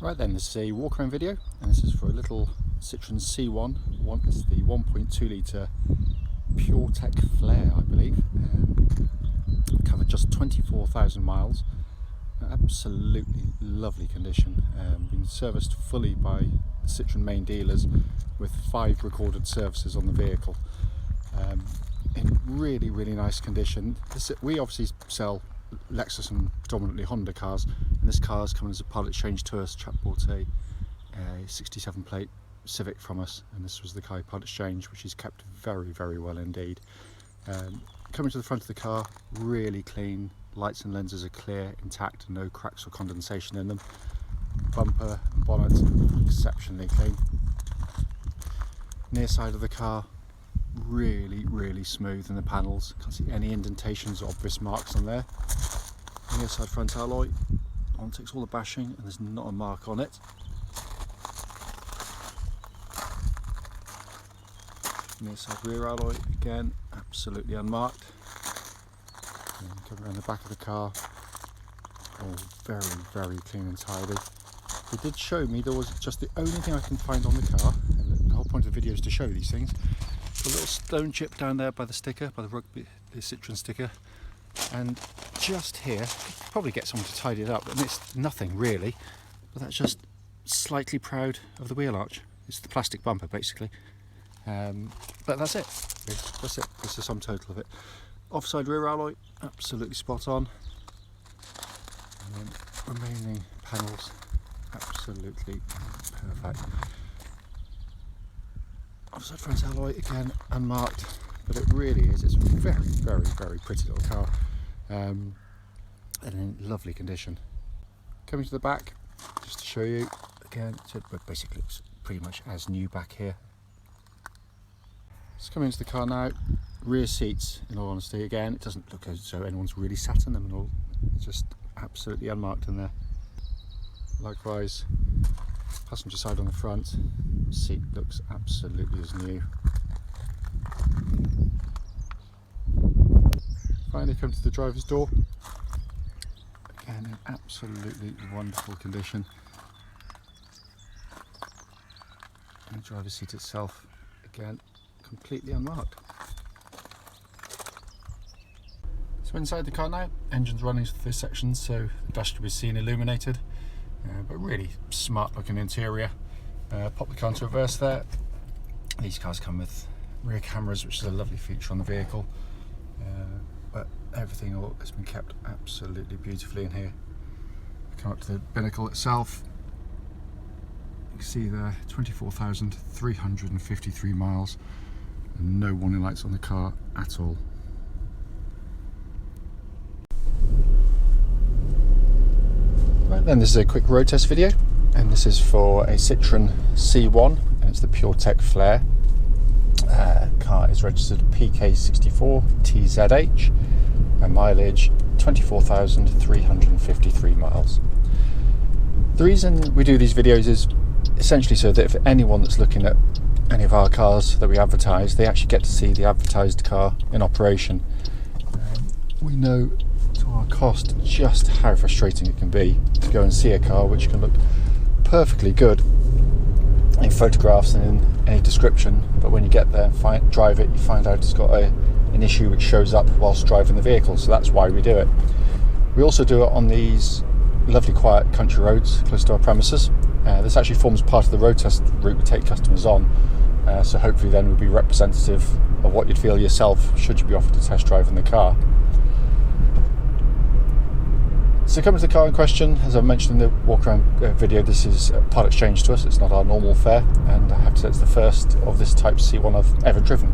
Right then, this is a Walkaround video, and this is for a little Citroen C1. This is the 1.2 litre PureTech Flair, I believe. Covered just 24,000 miles. Absolutely lovely condition. Been serviced fully by Citroen main dealers with 5 recorded services on the vehicle. In really nice condition. We obviously sell Lexus and predominantly Honda cars, and this car is coming as a part exchange to us. Chap bought a 67 plate Civic from us, and this was the car part exchange, which is kept very well indeed. Coming to the front of the car, really clean. Lights and lenses are clear, intact, no cracks or condensation in them. Bumper and bonnet exceptionally clean. Near side of the car, really smooth in the panels. Can't see any indentations or obvious marks on there. Near side front alloy, takes all the bashing, and there's not a mark on it. Near side rear alloy, again absolutely unmarked. And come around the back of the car, all very clean and tidy. They did show me there was just the only thing I can find on the car, and the whole point of the video is to show these things. A little stone chip down there by the sticker, by the Citroen sticker, and just here, probably get someone to tidy it up, and it's nothing really, but that's just slightly proud of the wheel arch. It's the plastic bumper basically, but that's it. That's it. That's the sum total of it. Offside rear alloy, absolutely spot on, and then remaining panels, absolutely perfect. Offside front alloy, again unmarked, but it really is. It's a very pretty little car, and in lovely condition. Coming to the back, just to show you again, but basically it's pretty much as new back here. Just coming into the car now. Rear seats, in all honesty, again, it doesn't look as though anyone's really sat in them and all. It's just absolutely unmarked in there. Likewise, passenger side on the front, seat looks absolutely as new. Finally come to the driver's door. Again, in absolutely wonderful condition. And the driver's seat itself, again, completely unmarked. So inside the car now, engine's running for this section, so the dash can be seen illuminated. But really smart looking interior. Pop the car into reverse there. These cars come with rear cameras, which is a lovely feature on the vehicle, but everything has been kept absolutely beautifully in here. Come up to the binnacle itself, you can see there 24,353 miles and no warning lights on the car at all. Right then, this is a quick road test video, and this is for a Citroen C1, and it's the PureTech Flair. Car is registered PK64TZH, and mileage 24,353 miles. The reason we do these videos is essentially so that if anyone that's looking at any of our cars that we advertise, they actually get to see the advertised car in operation. We know to our cost just how frustrating it can be to go and see a car which can look perfectly good in photographs and in any description, but when you get there and drive it, you find out it's got an issue which shows up whilst driving the vehicle. So that's why we do it. We also do it on these lovely quiet country roads close to our premises. This actually forms part of the road test route we take customers on, so hopefully then we'll be representative of what you'd feel yourself should you be offered a test drive in the car. So coming to the car in question, as I mentioned in the Walkaround video, this is a part exchange to us. It's not our normal fare, and I have to say it's the first of this type C1 I've ever driven.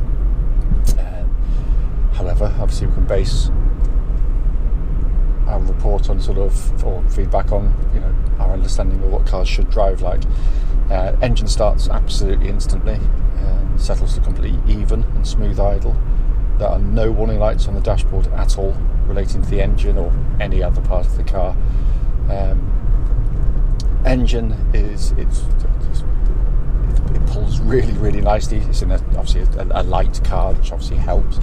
However, obviously we can base our report on or feedback on, our understanding of what cars should drive like. Engine starts absolutely instantly and settles to completely even and smooth idle. There are no warning lights on the dashboard at all relating to the engine or any other part of the car. Engine it pulls really nicely. It's in obviously a light car, which obviously helps,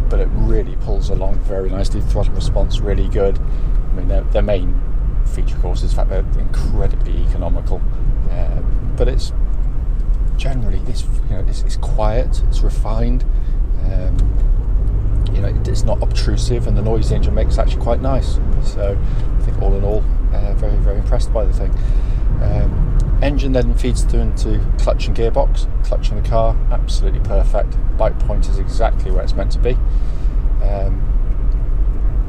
but it really pulls along very nicely. Throttle response really good. I mean, their main feature, of course, is the fact they're incredibly economical. But it's generally it's quiet, it's refined. It's not obtrusive, and the noise the engine makes is actually quite nice. So I think all in all, very, very impressed by the thing. Engine then feeds through into clutch and gearbox. Clutch in the car, absolutely perfect. Bike point is exactly where it's meant to be.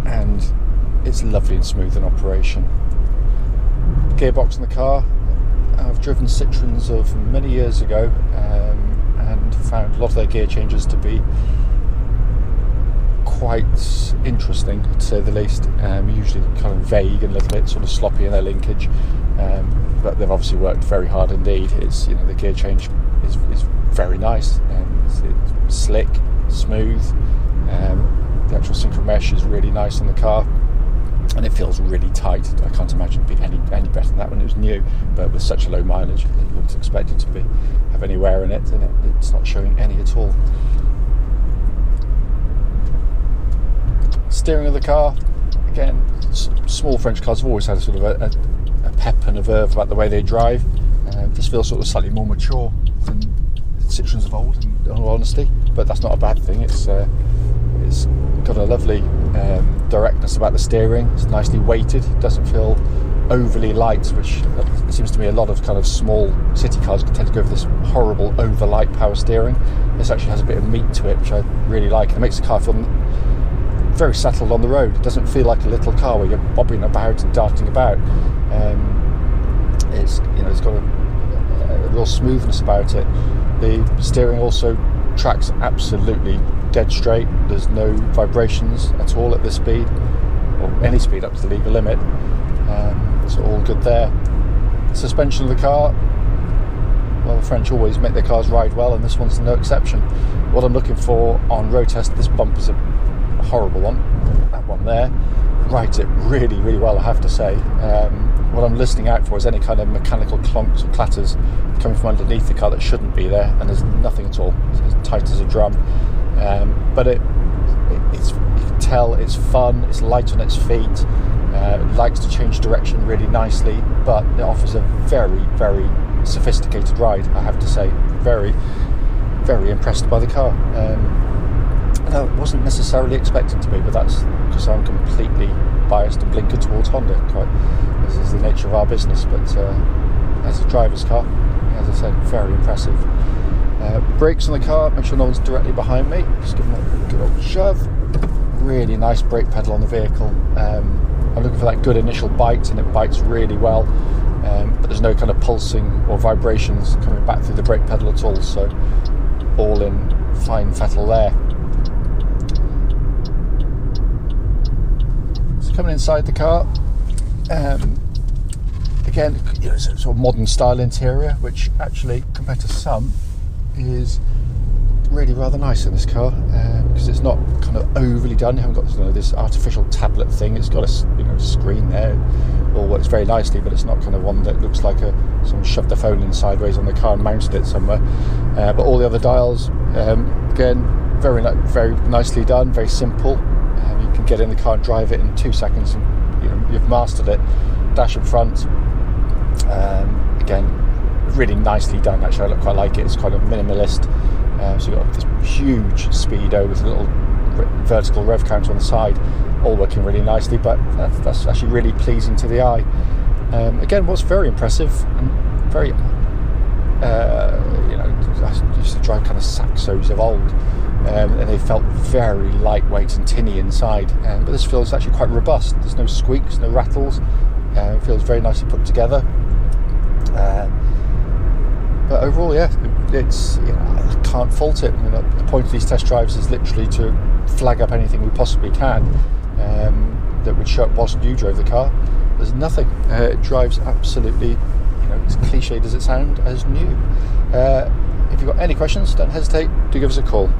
And it's lovely and smooth in operation. Gearbox in the car, I've driven Citroens of many years ago, and found a lot of their gear changes to be quite interesting, to say the least. Usually kind of vague and a little bit sort of sloppy in their linkage, but they've obviously worked very hard indeed. It's the gear change is very nice, it's slick, smooth. The actual synchro mesh is really nice in the car, and it feels really tight. I can't imagine it being any better than that when it was new, but with such a low mileage, you wouldn't expect it to have any wear in it, and it's not showing any at all. Steering of the car, again, small French cars have always had a sort of a pep and a verve about the way they drive. This feels sort of slightly more mature than Citroens of old, in all honesty, but that's not a bad thing. It's got a lovely directness about the steering. It's nicely weighted. It doesn't feel overly light, which it seems to me a lot of kind of small city cars tend to go for this horrible over light power steering. This actually has a bit of meat to it, which I really like, and it makes the car feel very settled on the road. It doesn't feel like a little car where you're bobbing about and darting about. It's got a real smoothness about it. The steering also tracks absolutely dead straight. There's no vibrations at all at this speed, or any speed up to the legal limit. So all good there. Suspension of the car, well, the French always make their cars ride well, and this one's no exception. What I'm looking for on road test, this bump is a horrible one. That one there rides it really, really well, I have to say. What I'm listening out for is any kind of mechanical clonks or clatters coming from underneath the car that shouldn't be there, and there's nothing at all. It's as tight as a drum. But it's you can tell it's fun, it's light on its feet, it likes to change direction really nicely, but it offers a very, very sophisticated ride, I have to say. Very, very impressed by the car. I wasn't necessarily expecting to be, but that's because I'm completely biased and blinkered towards Honda. This is the nature of our business, but as a driver's car, as I said, very impressive. Brakes on the car, make sure no one's directly behind me, just give them a good old shove. Really nice brake pedal on the vehicle. I'm looking for that good initial bite, and it bites really well, but there's no kind of pulsing or vibrations coming back through the brake pedal at all, so all in fine fettle there. Coming inside the car, again, it's a sort of modern style interior, which actually, compared to some, is really rather nice in this car, because it's not kind of overly done. You haven't got this artificial tablet thing. It's got a screen there. It all works very nicely, but it's not kind of one that looks like someone shoved the phone in sideways on the car and mounted it somewhere. But all the other dials, again, very nicely done, very simple. You can get in the car and drive it in 2 seconds, and you've mastered it. Dash in front, again, really nicely done. Actually, I look quite like it. It's kind of minimalist. So you've got this huge speedo with a little vertical rev counter on the side, all working really nicely. But that's actually really pleasing to the eye. Again, what's very impressive and very, I used to drive kind of Saxos of old. And they felt very lightweight and tinny inside, but this feels actually quite robust. There's no squeaks, no rattles. It feels very nicely put together. But overall, yeah, it's I can't fault it. The point of these test drives is literally to flag up anything we possibly can that would show up whilst you drove the car. There's nothing. It drives absolutely, as cliched as it sounds, as new. If you've got any questions, don't hesitate to give us a call.